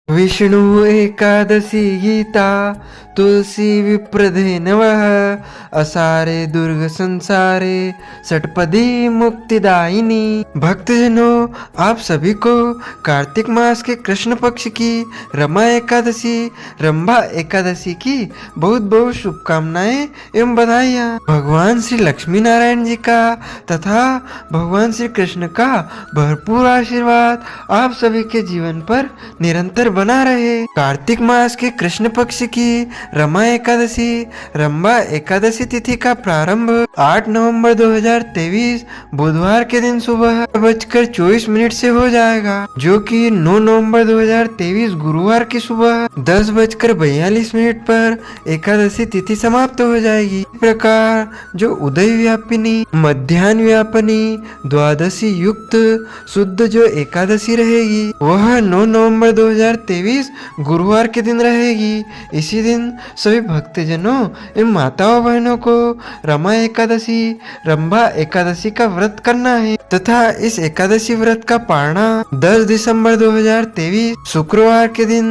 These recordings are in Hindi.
विष्णु एकादशी गीता तुलसी विप्रधे नवः असारे दुर्ग संसारे षटपदी मुक्तिदायिनी। भक्तजनों, आप सभी को कार्तिक मास के कृष्ण पक्ष की रमा एकादशी रंभा एकादशी की बहुत बहुत शुभकामनाएं एवं बधाइयाँ। भगवान श्री लक्ष्मी नारायण जी का तथा भगवान श्री कृष्ण का भरपूर आशीर्वाद आप सभी के जीवन पर निरंतर बना रहे। कार्तिक मास के कृष्ण पक्ष की रमा एकादशी रंभा एकादशी तिथि का प्रारंभ 8 नवंबर 2023 बुधवार के दिन सुबह 8:24 से हो जाएगा, जो कि 9 नवंबर 2023 गुरुवार की सुबह 10:42 पर एकादशी तिथि समाप्त हो जाएगी। इस प्रकार जो उदय व्यापिनी मध्याह्न व्यापिनी द्वादशी युक्त शुद्ध जो एकादशी रहेगी वह 9 नवंबर 2023 गुरुवार के दिन रहेगी। इसी दिन सभी भक्तजनों एवं माताओं बहनों को रमा एकादशी रंभा एकादशी का व्रत करना है तथा इस एकादशी व्रत का पारणा 10 दिसंबर 2023 शुक्रवार के दिन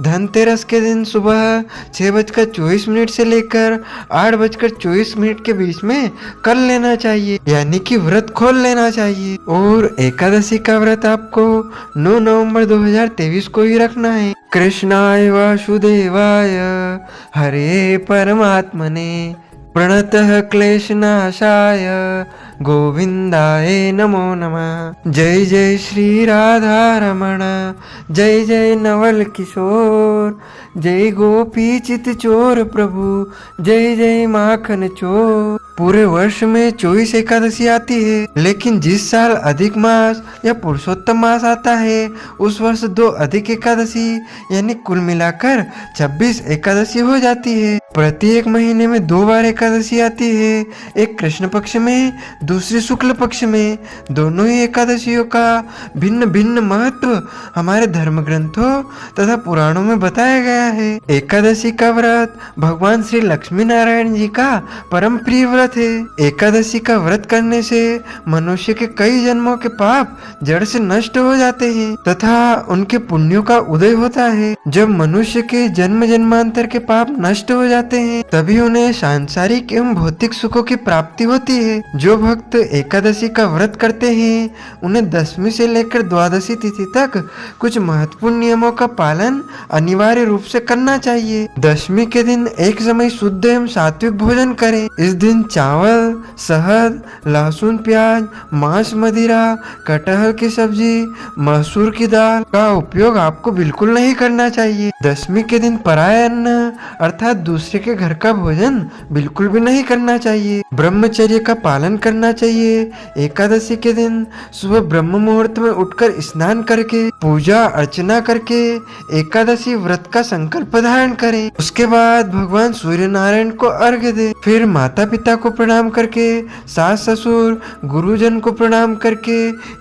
धनतेरस के दिन सुबह 6:24 से लेकर 8:24 के बीच में कर लेना चाहिए, यानी कि व्रत खोल लेना चाहिए। और एकादशी का व्रत आपको 9 नवंबर 2023 को ही रखना है। कृष्णाय वासुदेवाय हरे परमात्मने प्रणतः क्लेशनाशाय गोविंदाय नमो नमः। जय जय श्री राधा रमण, जय जय नवल किशोर, जय गोपी चित चोर प्रभु, जय जय माखन चोर। पूरे वर्ष में 24 एकादशी आती है, लेकिन जिस साल अधिक मास या पुरुषोत्तम मास आता है उस वर्ष 2 अधिक एकादशी यानी कुल मिलाकर 26 एकादशी हो जाती है। प्रत्येक महीने में 2 बार एकादशी आती है, एक कृष्ण पक्ष में दूसरी शुक्ल पक्ष में। दोनों ही एकादशियों का भिन्न भिन्न महत्व हमारे धर्म ग्रंथों तथा पुराणों में बताया गया है। एकादशी का व्रत भगवान श्री लक्ष्मी नारायण जी का परम प्रिय व्रत है। एकादशी का व्रत करने से मनुष्य के कई जन्मों के पाप जड़ से नष्ट हो जाते हैं तथा उनके पुण्यों का उदय होता है। जब मनुष्य के जन्म जन्मांतर के पाप नष्ट हो जाते हैं तभी उन्हें सांसारिक एवं भौतिक सुखों की प्राप्ति होती है। जो भक्त एकादशी का व्रत करते हैं उन्हें 10वीं से लेकर द्वादशी तिथि तक कुछ महत्वपूर्ण नियमों का पालन अनिवार्य रूप से करना चाहिए। 10वीं के दिन एक समय शुद्ध एवं सात्विक भोजन करें। इस दिन चावल, शहद, लहसुन, प्याज, मांस, मदिरा, कटहल की सब्जी, मसूर की दाल का उपयोग आपको बिल्कुल नहीं करना चाहिए। 10वीं के दिन पराया अन्न अर्थात दूसरे के घर का भोजन बिल्कुल भी नहीं करना चाहिए। ब्रह्मचर्य का पालन करना चाहिए। एकादशी के दिन सुबह ब्रह्म मुहूर्त में उठकर स्नान करके पूजा अर्चना करके एकादशी व्रत का संकल्प धारण करें। उसके बाद भगवान सूर्य नारायण को अर्घ्य दे। फिर माता पिता को प्रणाम करके सास ससुर गुरुजन को प्रणाम करके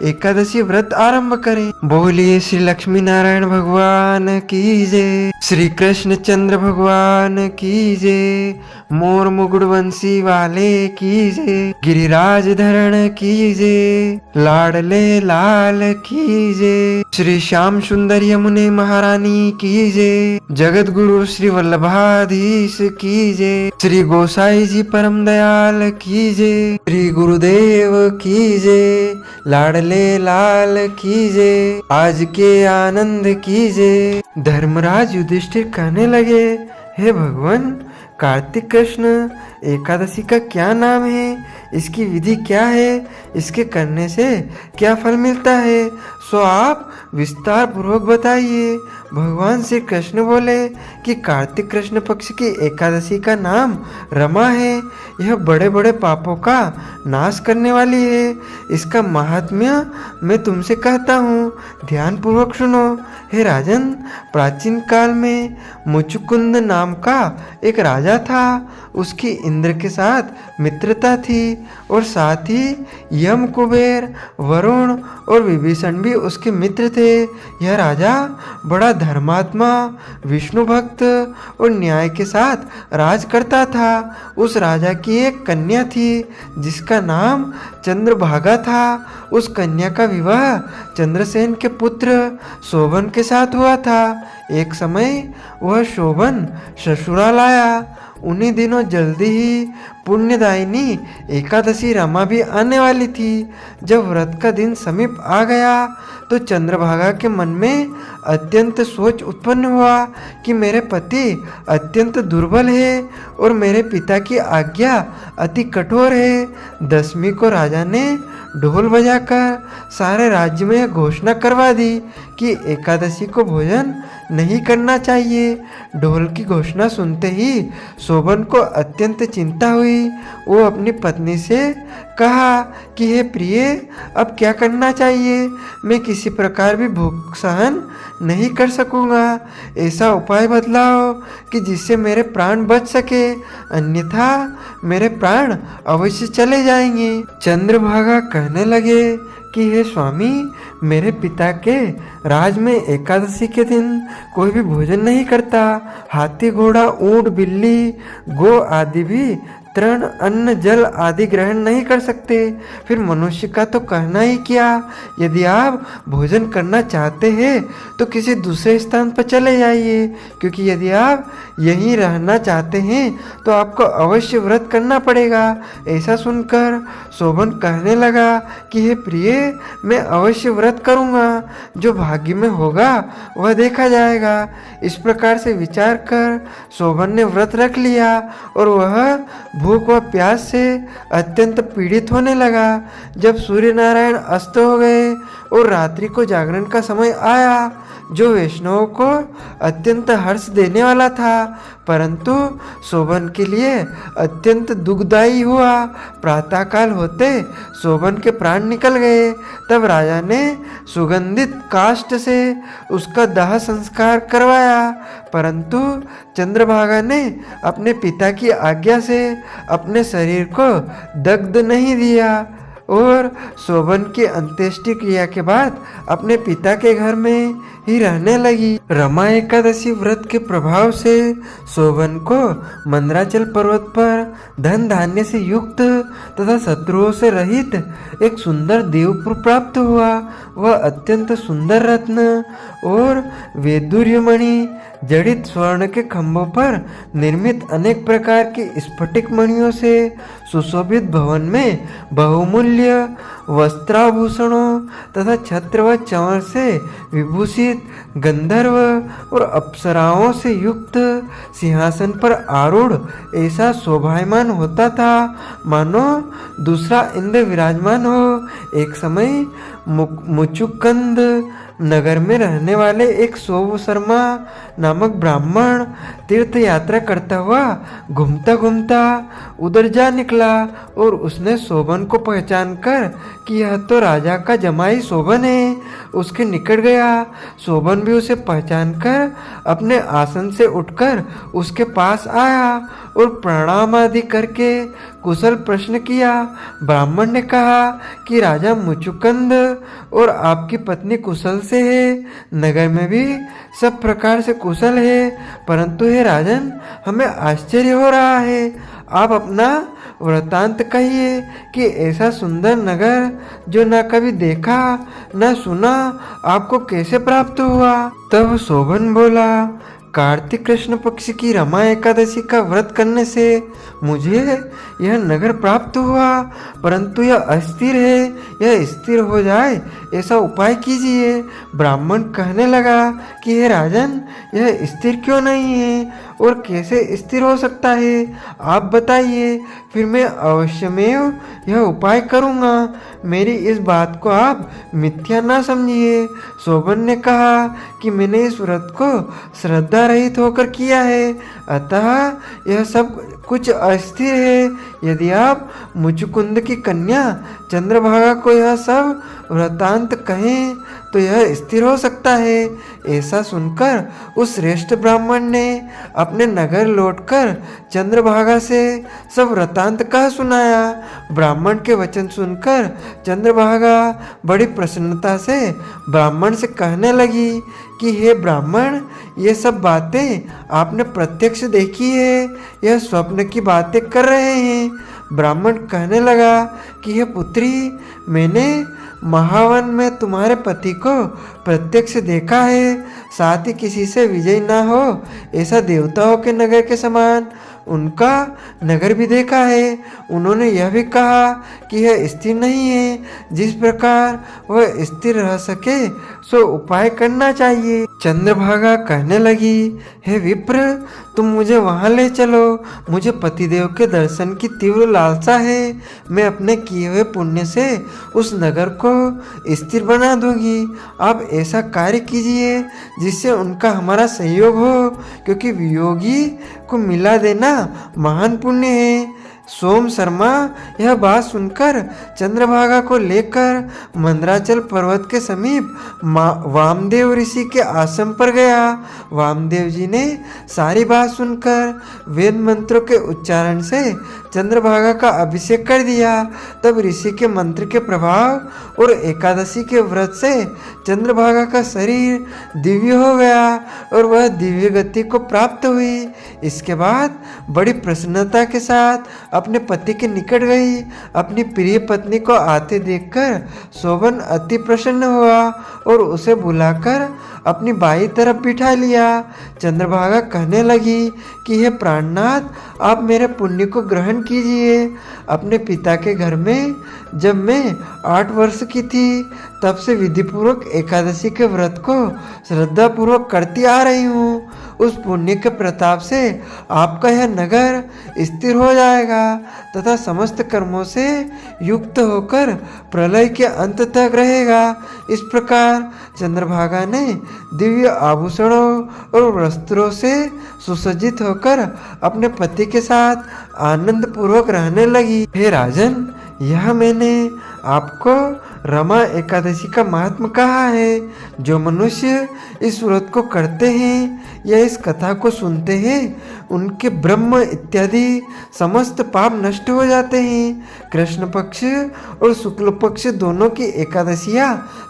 एकादशी व्रत आरंभ करें। बोलिए श्री लक्ष्मी नारायण भगवान की जय, श्री कृष्ण चंद्र भगवान की जय, मोर मुकुट वंशी वाले की जय, गिरिराज धरण की जय, लाडले लाल की जय, श्री श्याम सुंदर यमुने महारानी की जय, जगत गुरु श्री वल्लभाधीश की जय, श्री गोसाई जी परम दयाल की जय, श्री गुरुदेव की जय, लाडले लाल की जय, आज के आनंद की जय। धर्मराज युधिष्ठिर कहने लगे, हे भगवान, कार्तिक कृष्ण एकादशी का क्या नाम है, इसकी विधि क्या है, इसके करने से क्या फल मिलता है, सो आप विस्तार पूर्वक बताइए। भगवान श्री कृष्ण बोले कि कार्तिक कृष्ण पक्ष की एकादशी का नाम रमा है। यह बड़े बड़े पापों का नाश करने वाली है। इसका महात्म्य मैं तुमसे कहता हूँ, ध्यान पूर्वक सुनो। हे राजन, प्राचीन काल में मुचुकुंद नाम का एक राजा था। उसकी इंद्र के साथ मित्रता थी और साथ ही यम, कुबेर, वरुण और विभीषण भी उसके मित्र थे। यह राजा बड़ा धर्मात्मा, विष्णु भक्त और न्याय के साथ राज करता था। उस राजा की एक कन्या थी जिसका नाम चंद्रभागा था। उस कन्या का विवाह चंद्रसेन के पुत्र शोभन के साथ हुआ था। एक समय वह शोभन ससुराल आया। उन्हीं दिनों जल्दी ही पुण्यदायिनी एकादशी रमा भी आने वाली थी। जब व्रत का दिन समीप आ गया तो चंद्रभागा के मन में अत्यंत सोच उत्पन्न हुआ कि मेरे पति अत्यंत दुर्बल है और मेरे पिता की आज्ञा अति कठोर है। दसवीं को राजा ने ढोल बजाकर सारे राज्य में घोषणा करवा दी कि एकादशी को भोजन नहीं करना चाहिए। ढोल की घोषणा सुनते ही शोभन को अत्यंत चिंता हुई। वो अपनी पत्नी से कहा कि हे प्रिय, अब क्या करना चाहिए? मैं किसी प्रकार भी भूख सहन नहीं कर सकूंगा। ऐसा उपाय बतलाओ कि जिससे मेरे प्राण बच सके, अन्यथा मेरे प्राण अवश्य चले जाएंगे। चंद्रभागा कहने लगे कि हे स्वामी, मेरे पिता के राज में एकादशी के दिन कोई भी भोजन नहीं करता। हाथी, घोड़ा, ऊंट, बिल्ली, गो आदि भी तृण, अन्न, जल आदि ग्रहण नहीं कर सकते। फिर मनुष्य का तो कहना ही क्या। यदि आप भोजन करना चाहते हैं तो किसी दूसरे स्थान पर चले जाइए, क्योंकि यदि आप यहीं रहना चाहते हैं तो आपको अवश्य व्रत करना पड़ेगा। ऐसा सुनकर शोभन कहने लगा कि हे प्रिय, मैं अवश्य व्रत करूँगा। जो भाग्य में होगा वह देखा जाएगा। इस प्रकार से विचार कर शोभन ने व्रत रख लिया और वह भूख व प्यास से अत्यंत पीड़ित होने लगा। जब सूर्य नारायण अस्त हो गए और रात्रि को जागरण का समय आया, जो वैष्णवों को अत्यंत हर्ष देने वाला था, परंतु शोभन के लिए अत्यंत दुखदायी हुआ। प्रातःकाल होते शोभन के प्राण निकल गए। तब राजा ने सुगंधित काष्ठ से उसका दाह संस्कार करवाया, परंतु चंद्रभागा ने अपने पिता की आज्ञा से अपने शरीर को दग्ध नहीं दिया और शोभन की अंत्येष्टि क्रिया के बाद अपने पिता के घर में ही रहने लगी। रमा एकादशी व्रत के प्रभाव से शोभन को मंदराचल पर्वत पर धन धान्य से युक्त तथा शत्रुओं से रहित एक सुंदर देवपुर प्राप्त हुआ। वह अत्यंत सुंदर रत्न और वैदुर्यमणि जड़ित स्वर्ण के खंभों पर निर्मित अनेक प्रकार की स्फटिक मणियों से सुशोभित भवन में बहुमूल्य वस्त्राभूषणों तथा छत्र व चंवर से विभूषित गंधर्व और अप्सराओं से युक्त सिंहासन पर आरूढ़ ऐसा शोभायमान होता था मानो दूसरा इंद्र विराजमान हो। एक समय मुचुकुंद नगर में रहने वाले एक सोव शर्मा नामक ब्राह्मण तीर्थ यात्रा करता हुआ घूमता घूमता उधर जा निकला और उसने शोभन को पहचान कर कि यह तो राजा का जमाई शोभन है, उसके निकट गया। शोभन भी उसे पहचान कर अपने आसन से उठकर उसके पास आया और प्रणाम आदि करके कुशल प्रश्न किया। ब्राह्मण ने कहा कि राजा मुचुकुंद और आपकी पत्नी कुशल से है, नगर में भी सब प्रकार से कुशल है, परंतु हे राजन, हमें आश्चर्य हो रहा है। आप अपना वृतांत कहिए कि ऐसा सुंदर नगर जो न कभी देखा न सुना आपको कैसे प्राप्त हुआ। तब शोभन बोला, कार्तिक कृष्ण पक्ष की रमा एकादशी का व्रत करने से मुझे यह नगर प्राप्त हुआ, परंतु यह अस्थिर है, यह स्थिर हो जाए ऐसा उपाय कीजिए। ब्राह्मण कहने लगा कि हे राजन, यह स्थिर क्यों नहीं है और कैसे स्थिर हो सकता है, आप बताइए, फिर मैं अवश्यमेव यह उपाय करूँगा। मेरी इस बात को आप मिथ्या ना समझिए। शोभन ने कहा कि मैंने इस व्रत को श्रद्धा रहित होकर किया है, अतः यह सब कुछ अस्थिर है। यदि आप मुचुकुंद की कन्या चंद्रभागा को यह सब वृतांत कहें तो यह स्थिर हो सकता है। ऐसा सुनकर उस श्रेष्ठ ब्राह्मण ने अपने नगर लौटकर चंद्रभागा से सब वृतांत कह सुनाया। ब्राह्मण के वचन सुनकर चंद्रभागा बड़ी प्रसन्नता से ब्राह्मण से कहने लगी कि हे ब्राह्मण, ये सब बातें आपने प्रत्यक्ष देखी है, यह स्वप्न की बातें कर रहे हैं। ब्राह्मण कहने लगा कि हे पुत्री, मैंने महावन में तुम्हारे पति को प्रत्यक्ष देखा है, साथ ही किसी से विजय ना हो ऐसा देवताओं के नगर के समान उनका नगर भी देखा है। उन्होंने यह भी कहा कि यह स्थिर नहीं है, जिस प्रकार वह स्थिर रह सके सो उपाय करना चाहिए। चंद्रभागा कहने लगी, हे विप्र, तुम मुझे वहाँ ले चलो, मुझे पतिदेव के दर्शन की तीव्र लालसा है। मैं अपने किए हुए पुण्य से उस नगर को स्थिर बना दूंगी। आप ऐसा कार्य कीजिए जिससे उनका हमारा सहयोग हो, क्योंकि वियोगी को मिला देना महान पुण्य है। सोम शर्मा यह बात सुनकर चंद्रभागा को लेकर मंदराचल पर्वत के समीप वामदेव ऋषि के आश्रम पर गया। वामदेव जी ने सारी बात सुनकर वेद मंत्रों के उच्चारण से चंद्रभागा का अभिषेक कर दिया। तब ऋषि के मंत्र के प्रभाव और एकादशी के व्रत से चंद्रभागा का शरीर दिव्य हो गया और वह दिव्य गति को प्राप्त हुई। इसके बाद बड़ी प्रसन्नता के साथ अपने पति के निकट गई। अपनी प्रिय पत्नी को आते देखकर शोभन अति प्रसन्न हुआ और उसे बुलाकर अपनी बाई तरफ बिठा लिया। चंद्रभागा कहने लगी कि हे प्राणनाथ, आप मेरे पुण्य को ग्रहण कीजिए। अपने पिता के घर में जब मैं 8 वर्ष की थी तब से विधिपूर्वक एकादशी के व्रत को श्रद्धापूर्वक करती आ रही हूँ। उस पुण्य के प्रताप से आपका यह नगर स्थिर हो जाएगा तथा समस्त कर्मों से युक्त होकर प्रलय के अंत तक रहेगा। इस प्रकार चंद्रभागा ने दिव्य आभूषणों और वस्त्रों से सुसज्जित होकर अपने पति के साथ आनंद पूर्वक रहने लगी। हे राजन, यह मैंने आपको रमा एकादशी का महात्म कहा है। जो मनुष्य इस व्रत को करते हैं या इस कथा को सुनते हैं उनके ब्रह्म इत्यादि समस्त पाप नष्ट हो जाते हैं। कृष्ण पक्ष और शुक्ल पक्ष दोनों की एकादशियाँ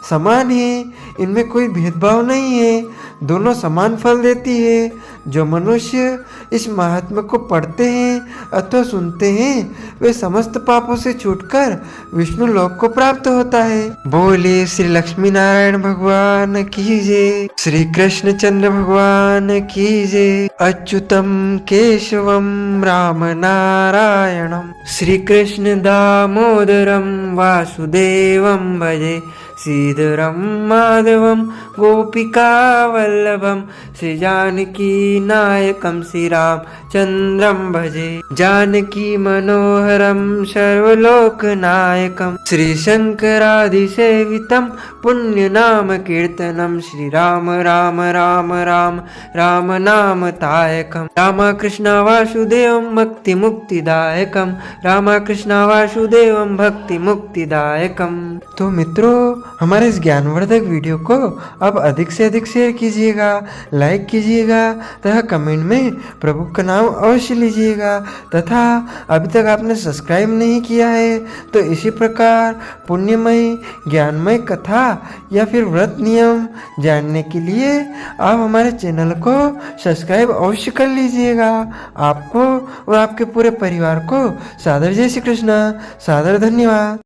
समान हैं, इनमें कोई भेदभाव नहीं है, दोनों समान फल देती है। जो मनुष्य इस महात्मा को पढ़ते हैं अथवा सुनते हैं वे समस्त पापों से छूटकर विष्णु लोक को प्राप्त होता है। बोले श्री लक्ष्मी नारायण भगवान की जय, श्री कृष्ण चंद्र भगवान की जय। अच्युतम केशवम राम नारायणम श्री कृष्ण दामोदरम वासुदेवम भजे, श्रीधरम माधवम गोपिका वल्लभम, श्री जानकी नायकम श्री राम चंद्रम भजे। जानकी मनोहरम सर्वलोक नायकम, श्री शंकरादि सेवितम पुण्य नाम कीर्तनम, श्री राम राम राम राम राम नाम तायकम, रामा कृष्ण वासुदेवम भक्ति मुक्तिदायकम, रामा कृष्ण वासुदेवम भक्ति मुक्तिदायकम। तो मित्रों, हमारे इस ज्ञानवर्धक वीडियो को अब अधिक से अधिक शेयर कीजिएगा, लाइक कीजिएगा तथा कमेंट में प्रभु का नाम अवश्य लीजिएगा। तथा अभी तक आपने सब्सक्राइब नहीं किया है तो इसी प्रकार पुण्यमय ज्ञानमय कथा या फिर व्रत नियम जानने के लिए आप हमारे चैनल को सब्सक्राइब अवश्य कर लीजिएगा। आपको और आपके पूरे परिवार को सादर जय श्री कृष्ण, सादर धन्यवाद।